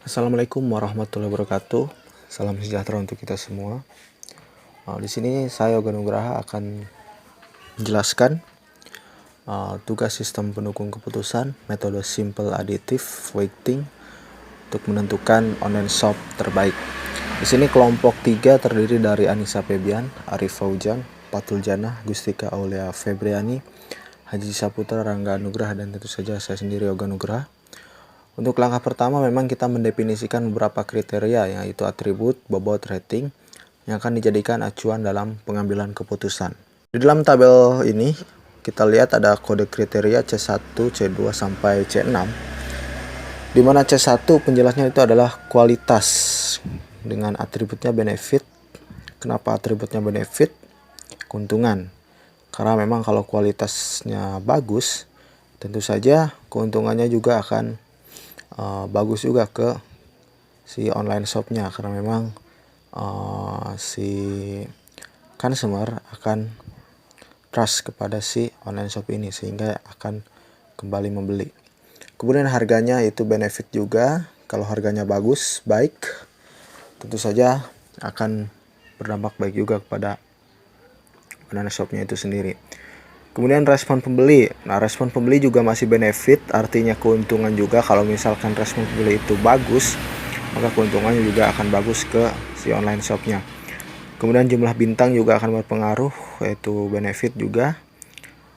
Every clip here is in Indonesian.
Assalamualaikum warahmatullahi wabarakatuh. Salam sejahtera untuk kita semua. Di sini saya Yoga Nugraha akan menjelaskan tugas sistem pendukung keputusan, metode simple additive weighting untuk menentukan online shop terbaik. Di sini kelompok 3 terdiri dari Anissa Febian, Arif Fauzan, Patul Jannah, Gustika Aulia Febriani, Haji Saputra, Rangga Nugraha, dan tentu saja saya sendiri Yoga Nugraha. Untuk langkah pertama memang kita mendefinisikan beberapa kriteria, yaitu atribut, bobot, rating yang akan dijadikan acuan dalam pengambilan keputusan. Di dalam tabel ini kita lihat ada kode kriteria C1, C2 sampai C6, di mana C1 penjelasnya itu adalah kualitas dengan atributnya benefit. Kenapa atributnya benefit? Keuntungan. Karena memang kalau kualitasnya bagus, tentu saja keuntungannya juga akan bagus juga ke si online shopnya, karena memang si consumer akan trust kepada si online shop ini sehingga akan kembali membeli. Kemudian harganya itu benefit juga. Kalau harganya bagus, baik, tentu saja akan berdampak baik juga kepada online shopnya itu sendiri. Kemudian respon pembeli. Nah, respon pembeli juga masih benefit, artinya keuntungan juga. Kalau misalkan respon pembeli itu bagus, maka keuntungannya juga akan bagus ke si online shopnya. Kemudian jumlah bintang juga akan berpengaruh, yaitu benefit juga.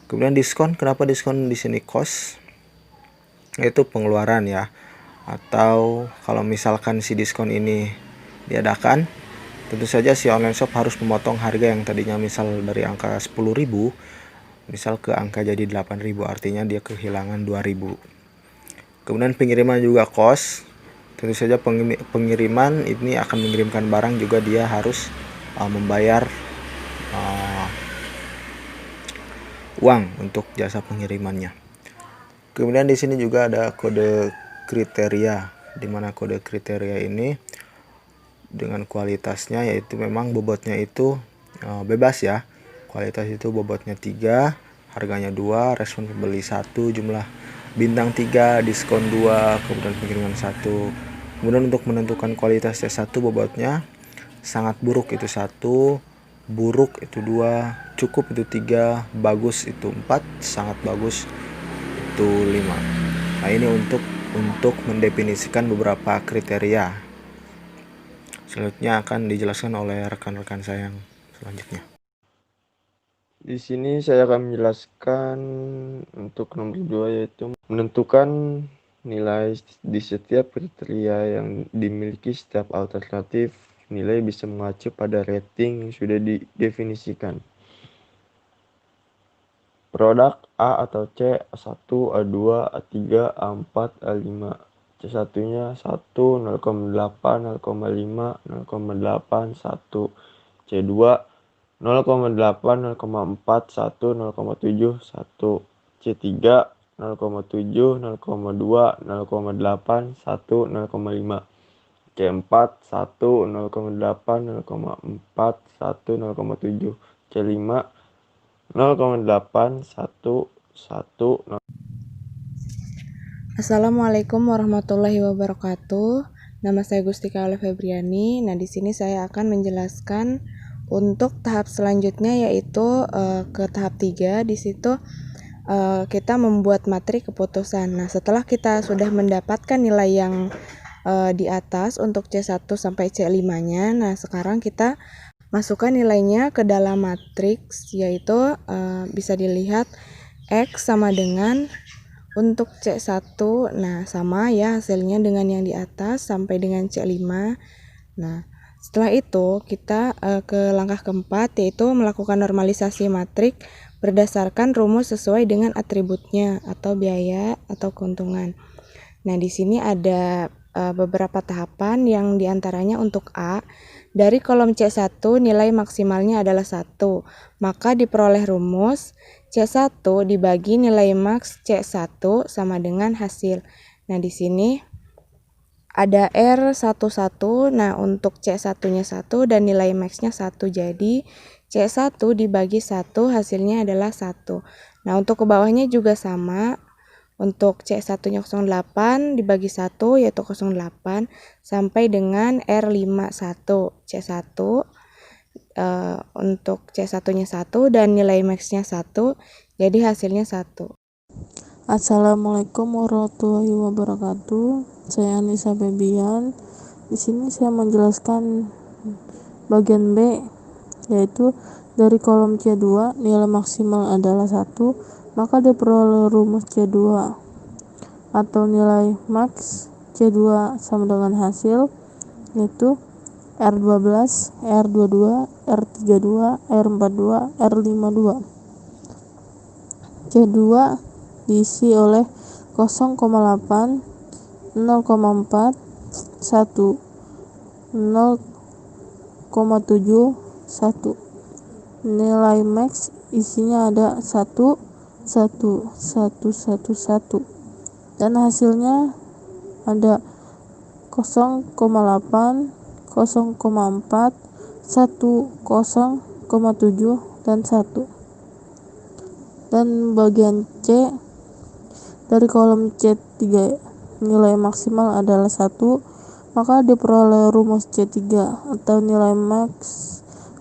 Kemudian diskon. Kenapa diskon di sini cost? Yaitu pengeluaran ya. Atau kalau misalkan si diskon ini diadakan, tentu saja si online shop harus memotong harga yang tadinya misal dari angka 10.000 misal ke angka jadi 8.000, artinya dia kehilangan 2.000. Kemudian pengiriman juga cost. Tentu saja pengiriman ini akan mengirimkan barang juga dia harus membayar uang untuk jasa pengirimannya. Kemudian di sini juga ada kode kriteria, di mana kode kriteria ini dengan kualitasnya yaitu memang bobotnya itu bebas ya. Kualitas itu bobotnya 3, harganya 2, respon pembeli 1, jumlah bintang 3, diskon 2, kemudian pengiriman 1. Kemudian untuk menentukan kualitas C1 bobotnya sangat buruk itu 1, buruk itu 2, cukup itu 3, bagus itu 4, sangat bagus itu 5. Nah, ini untuk mendefinisikan beberapa kriteria. Selanjutnya akan dijelaskan oleh rekan-rekan saya yang selanjutnya. Di sini saya akan menjelaskan untuk nomor 2, yaitu menentukan nilai di setiap kriteria yang dimiliki setiap alternatif. Nilai bisa mengacu pada rating yang sudah didefinisikan. Produk A atau C, A1, A2, A3, A4, A5. C1-nya 1, 0,8, 0,5, 0,8, 1. C2 0,8, 0,4, 1, 0,7, 1. C3 0,7, 0,2, 0,8, 1, 0,5. C4 1, 0,8, 0,4, 1, 0,7. C5 0,8, 1, 1. Assalamualaikum warahmatullahi wabarakatuh. Nama saya Gustika Aulia Febriani. Nah, di sini saya akan menjelaskan untuk tahap selanjutnya, yaitu ke tahap 3. Di situ kita membuat materi keputusan. Nah, setelah kita sudah mendapatkan nilai yang di atas untuk C1 sampai C5-nya, nah sekarang kita masukkan nilainya ke dalam matriks, yaitu bisa dilihat X sama dengan untuk C1, nah sama ya hasilnya dengan yang di atas sampai dengan C5. Nah, setelah itu kita ke langkah keempat, yaitu melakukan normalisasi matrik berdasarkan rumus sesuai dengan atributnya atau biaya atau keuntungan. Nah, di sini ada beberapa tahapan, yang diantaranya untuk A, dari kolom C1 nilai maksimalnya adalah 1, maka diperoleh rumus C1 dibagi nilai maks C1 sama dengan hasil. Nah, di sini ada R11. Nah, untuk C1-nya 1 dan nilai max-nya 1. Jadi C1 dibagi 1 hasilnya adalah 1. Nah, untuk ke bawahnya juga sama. Untuk C1-nya 08 dibagi 1 yaitu 08 sampai dengan R51 C1. Untuk C1-nya 1 dan nilai max-nya 1, jadi hasilnya 1. Assalamualaikum warahmatullahi wabarakatuh. Saya Anissa Febian. Di sini saya menjelaskan bagian B, yaitu dari kolom C2 nilai maksimal adalah 1, maka diperoleh rumus C2 atau nilai max C2 sama dengan hasil, yaitu R12, R22, R32, R42, R52. C2 diisi oleh 0,8, 0,4, 1, 0,7, 1. Nilai max isinya ada 1, 1, 1, 1, 1. Dan hasilnya ada 0,8, 0,4, 1, 0,7, dan 1. Dan bagian C, dari kolom C3 nilai maksimal adalah 1, maka diperoleh rumus C3 atau nilai max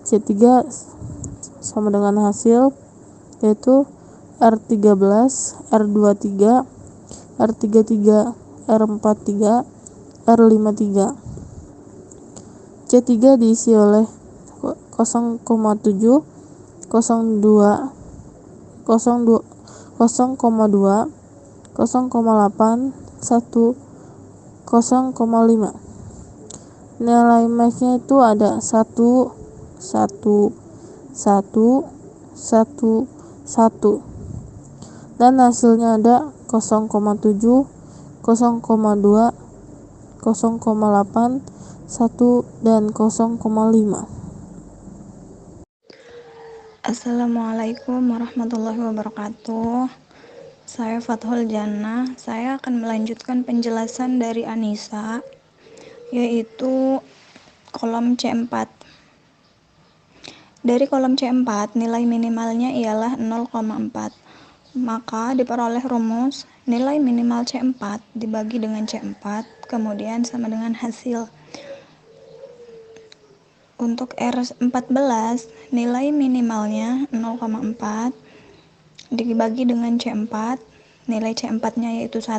C3 sama dengan hasil, yaitu R13, R23, R33, R43, R53. C3 diisi oleh 0,7, 02, 0,2, 0,2, 0,8, 1, 0,5. Nilai max-nya itu ada 1, 1, 1, 1, 1. Dan hasilnya ada 0,7, 0,2, 0,8, 1, dan 0,5. Assalamualaikum warahmatullahi wabarakatuh. Saya Fathul Jannah. Saya akan melanjutkan penjelasan dari Anissa, yaitu kolom C4. Dari kolom C4, nilai minimalnya ialah 0,4. Maka diperoleh rumus nilai minimal C4 dibagi dengan C4, kemudian sama dengan hasil. Untuk R14, nilai minimalnya 0,4 dibagi dengan C4, nilai C4-nya yaitu 1,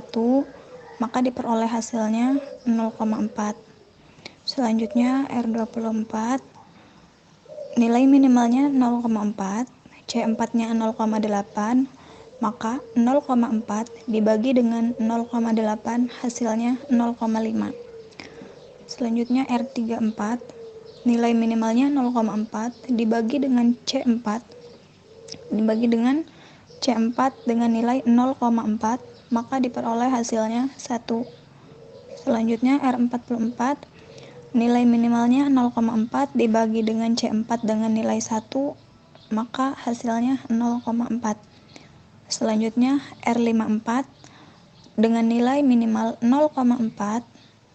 maka diperoleh hasilnya 0,4. Selanjutnya R24, nilai minimalnya 0,4, C4-nya 0,8, maka 0,4 dibagi dengan 0,8 hasilnya 0,5. Selanjutnya R34, nilai minimalnya 0,4 dibagi dengan C4 dengan nilai 0,4, maka diperoleh hasilnya 1. Selanjutnya R44, nilai minimalnya 0,4 dibagi dengan C4 dengan nilai 1, maka hasilnya 0,4. Selanjutnya R54, dengan nilai minimal 0,4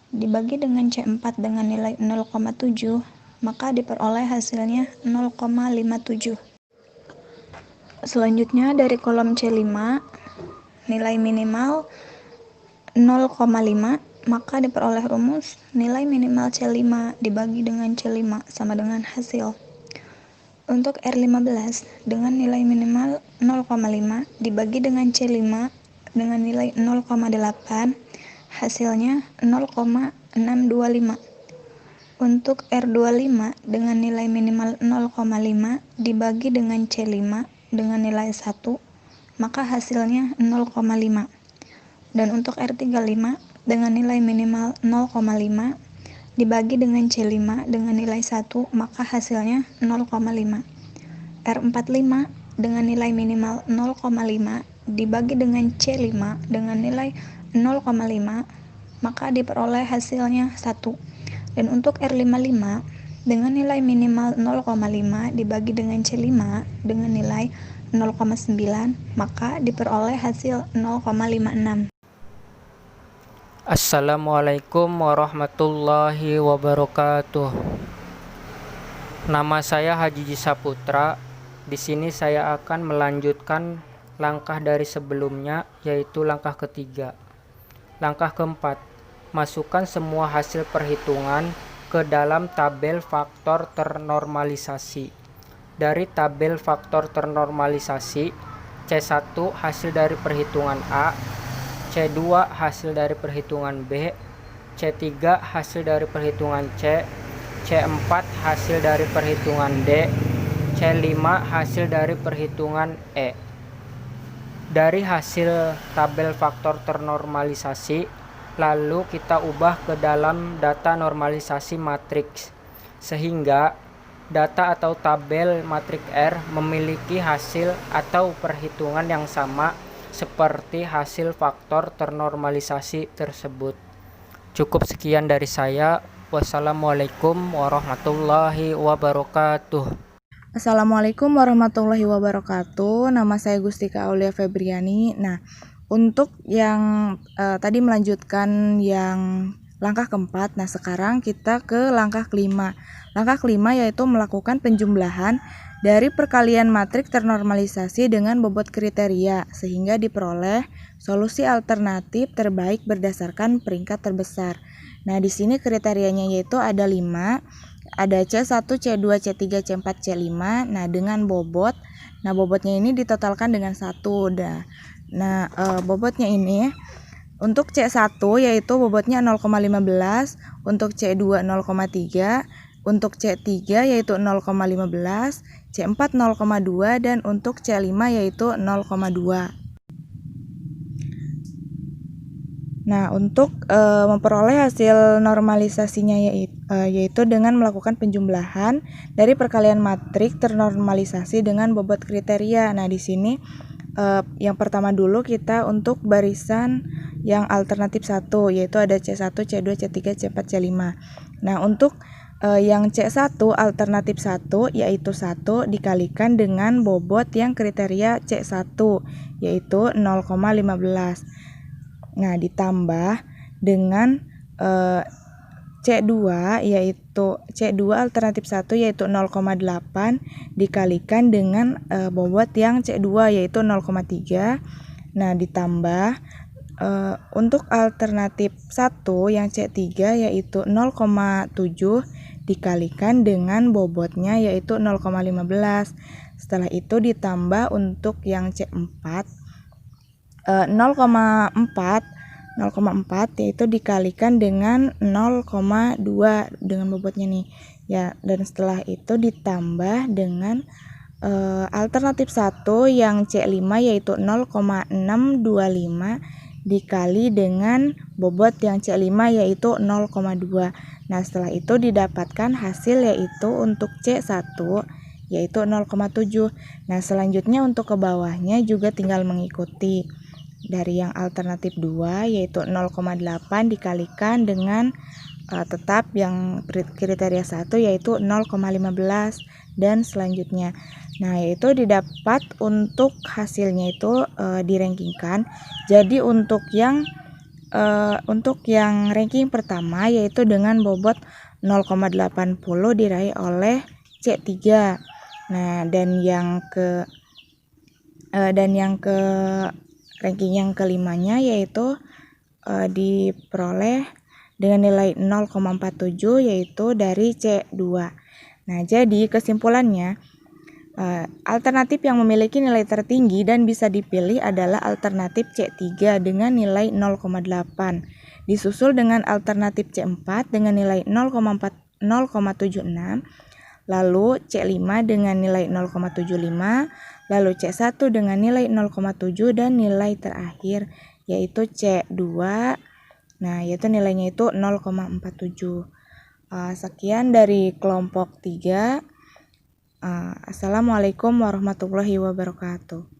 dibagi dengan C4 dengan nilai 0,7, maka diperoleh hasilnya 0,57. Selanjutnya dari kolom C5, nilai minimal 0,5, maka diperoleh rumus nilai minimal C5 dibagi dengan C5 sama dengan hasil. Untuk R15, dengan nilai minimal 0,5 dibagi dengan C5 dengan nilai 0,8, hasilnya 0,625. Untuk R25, dengan nilai minimal 0,5 dibagi dengan C5 dengan nilai 1, maka hasilnya 0,5. Dan untuk R35, dengan nilai minimal 0,5 dibagi dengan C5 dengan nilai 1, maka hasilnya 0,5. R45, dengan nilai minimal 0,5 dibagi dengan C5 dengan nilai 0,5, maka diperoleh hasilnya 1. Dan untuk R55, dengan nilai minimal 0,5 dibagi dengan C5 dengan nilai 0,9, maka diperoleh hasil 0,56. Assalamualaikum warahmatullahi wabarakatuh. Nama saya Haji Saputra. Di sini saya akan melanjutkan langkah dari sebelumnya, yaitu langkah ketiga. Langkah keempat, masukkan semua hasil perhitungan ke dalam tabel faktor ternormalisasi. Dari tabel faktor ternormalisasi, C1 hasil dari perhitungan A, C2 hasil dari perhitungan B, C3 hasil dari perhitungan C, C4 hasil dari perhitungan D, C5 hasil dari perhitungan E. Dari hasil tabel faktor ternormalisasi, lalu kita ubah ke dalam data normalisasi matriks, sehingga data atau tabel matriks R memiliki hasil atau perhitungan yang sama seperti hasil faktor ternormalisasi tersebut. Cukup sekian dari saya. Wassalamualaikum warahmatullahi wabarakatuh. Assalamualaikum warahmatullahi wabarakatuh. Nama saya Gustika Aulia Febriani. Nah, untuk yang tadi melanjutkan yang langkah keempat, nah sekarang kita ke langkah kelima. Langkah kelima yaitu melakukan penjumlahan dari perkalian matriks ternormalisasi dengan bobot kriteria sehingga diperoleh solusi alternatif terbaik berdasarkan peringkat terbesar. Nah, di sini kriterianya yaitu ada 5. Ada C1, C2, C3, C4, C5. Nah, dengan bobot. Nah, bobotnya ini ditotalkan dengan 1. Nah, bobotnya ini untuk C1 yaitu bobotnya 0,15, untuk C2 0,3, untuk C3 yaitu 0,15, C4 0,2 dan untuk C5 yaitu 0,2. Nah, untuk memperoleh hasil normalisasinya yaitu dengan melakukan penjumlahan dari perkalian matriks ternormalisasi dengan bobot kriteria. Nah, di sini yang pertama dulu kita untuk barisan yang alternatif 1 yaitu ada C1, C2, C3, C4, C5. Nah, untuk yang C1 alternatif 1 yaitu 1 dikalikan dengan bobot yang kriteria C1 yaitu 0,15. Nah, ditambah dengan C2 yaitu C2 alternatif 1 yaitu 0,8 dikalikan dengan bobot yang C2 yaitu 0,3. Nah, ditambah untuk alternatif 1 yang C3 yaitu 0,7 dikalikan dengan bobotnya yaitu 0,15. Setelah itu ditambah untuk yang C4 0,4 yaitu dikalikan dengan 0,2 dengan bobotnya nih ya, dan setelah itu ditambah dengan alternatif 1 yang C5 yaitu 0,625 dikali dengan bobot yang C5 yaitu 0,2. Nah, setelah itu didapatkan hasil yaitu untuk C1 yaitu 0,7. Nah, selanjutnya untuk ke bawahnya juga tinggal mengikuti dari yang alternatif 2 yaitu 0,8 dikalikan dengan tetap yang kriteria 1 yaitu 0,15 dan selanjutnya. Nah, yaitu didapat untuk hasilnya itu dirankingkan. Jadi untuk yang ranking pertama yaitu dengan bobot 0,80 diraih oleh C3. Nah, dan yang ke ranking yang kelimanya yaitu diperoleh dengan nilai 0,47 yaitu dari C2. Nah, jadi kesimpulannya alternatif yang memiliki nilai tertinggi dan bisa dipilih adalah alternatif C3 dengan nilai 0,8, disusul dengan alternatif C4 dengan nilai 0,76, lalu C5 dengan nilai 0,75, lalu C1 dengan nilai 0,7 dan nilai terakhir yaitu C2. Nah, yaitu nilainya itu 0,47. Sekian dari kelompok 3. Assalamualaikum warahmatullahi wabarakatuh.